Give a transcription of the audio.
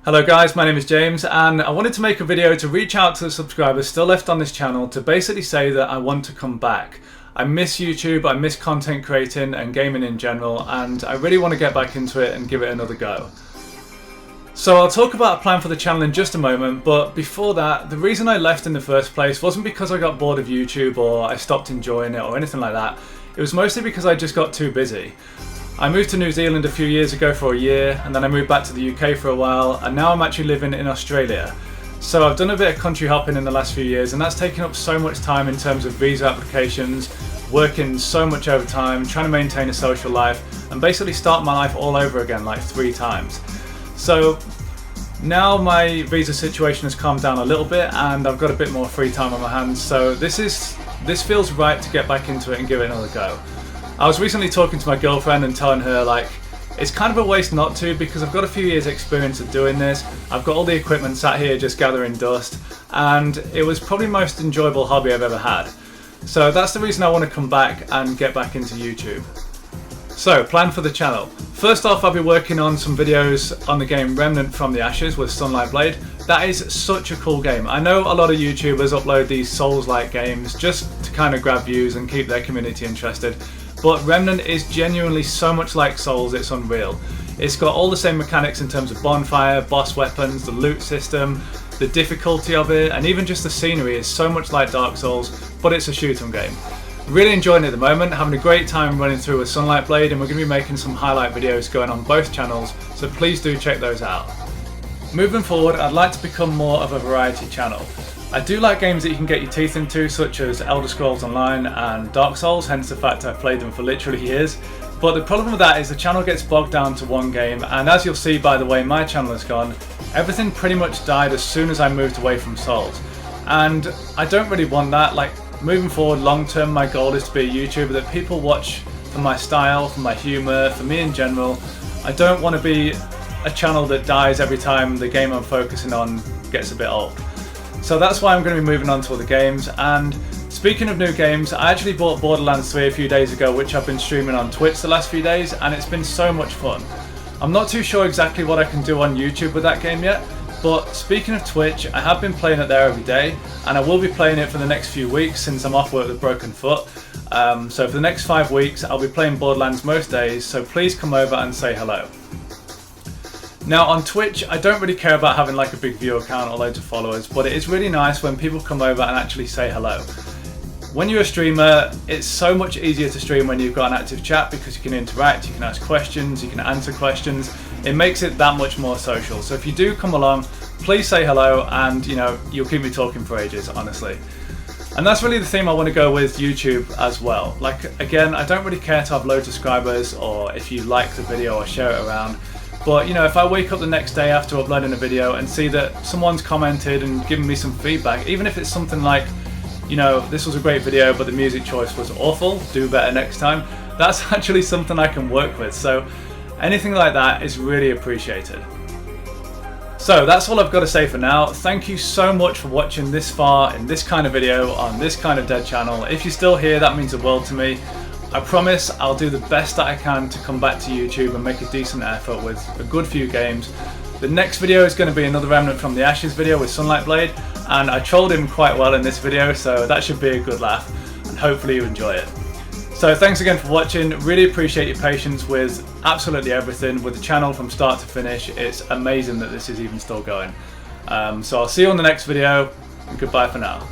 Hello guys, my name is James and I wanted to make a video to reach out to the subscribers still left on this channel to basically say that I want to come back. I miss YouTube, I miss content creating and gaming in general, and I really want to get back into it and give it another go. So I'll talk about a plan for the channel in just a moment, but before that, the reason I left in the first place wasn't because I got bored of YouTube or I stopped enjoying it or anything like that. It was mostly because I just got too busy. I moved to New Zealand a few years ago for a year, and then I moved back to the UK for a while, and now I'm actually living in Australia. So I've done a bit of country hopping in the last few years, and that's taken up so much time in terms of visa applications, working so much overtime, trying to maintain a social life, and basically start my life all over again like 3 times. So now my visa situation has calmed down a little bit and I've got a bit more free time on my hands, so this feels right to get back into it and give it another go. I was recently talking to my girlfriend and telling her like it's kind of a waste not to, because I've got a few years experience of doing this. I've got all the equipment sat here just gathering dust, and it was probably the most enjoyable hobby I've ever had. So that's the reason I want to come back and get back into YouTube. So, plan for the channel. First off, I'll be working on some videos on the game Remnant from the Ashes with TheSunlightBlade. That is such a cool game. I know a lot of YouTubers upload these Souls-like games just to kind of grab views and keep their community interested. But Remnant is genuinely so much like Souls, it's unreal. It's got all the same mechanics in terms of bonfire, boss weapons, the loot system, the difficulty of it, and even just the scenery is so much like Dark Souls, but it's a shoot 'em game. Really enjoying it at the moment, having a great time running through with TheSunlightBlade, and we're going to be making some highlight videos going on both channels, so please do check those out. Moving forward, I'd like to become more of a variety channel. I do like games that you can get your teeth into, such as Elder Scrolls Online and Dark Souls, hence the fact I've played them for literally years. But the problem with that is the channel gets bogged down to one game, and as you'll see by the way my channel has gone, everything pretty much died as soon as I moved away from Souls. And I don't really want that. Like, moving forward long term, my goal is to be a YouTuber that people watch for my style, for my humour, for me in general. I don't want to be a channel that dies every time the game I'm focusing on gets a bit old. So that's why I'm going to be moving on to other games. And speaking of new games, I actually bought Borderlands 3 a few days ago, which I've been streaming on Twitch the last few days, and it's been so much fun. I'm not too sure exactly what I can do on YouTube with that game yet, but speaking of Twitch, I have been playing it there every day, and I will be playing it for the next few weeks since I'm off work with a broken foot. So for the next 5 weeks, I'll be playing Borderlands most days, so please come over and say hello. Now on Twitch, I don't really care about having like a big viewer count or loads of followers, but it is really nice when people come over and actually say hello. When you're a streamer, it's so much easier to stream when you've got an active chat, because you can interact, you can ask questions, you can answer questions. It makes it that much more social. So if you do come along, please say hello, and you'll keep me talking for ages, honestly. And that's really the theme I want to go with YouTube as well. Like, again, I don't really care to have loads of subscribers or if you like the video or share it around. But if I wake up the next day after uploading a video and see that someone's commented and given me some feedback, even if it's something like, this was a great video but the music choice was awful, do better next time, that's actually something I can work with. So anything like that is really appreciated. So that's all I've got to say for now. Thank you so much for watching this far in this kind of video on this kind of dead channel. If you're still here, that means the world to me. I promise I'll do the best that I can to come back to YouTube and make a decent effort with a good few games. The next video is going to be another Remnant from the Ashes video with TheSunlightBlade, and I trolled him quite well in this video, so that should be a good laugh, and hopefully you enjoy it. So thanks again for watching. Really appreciate your patience with absolutely everything with the channel from start to finish. It's amazing that this is even still going. So I'll see you on the next video, and goodbye for now.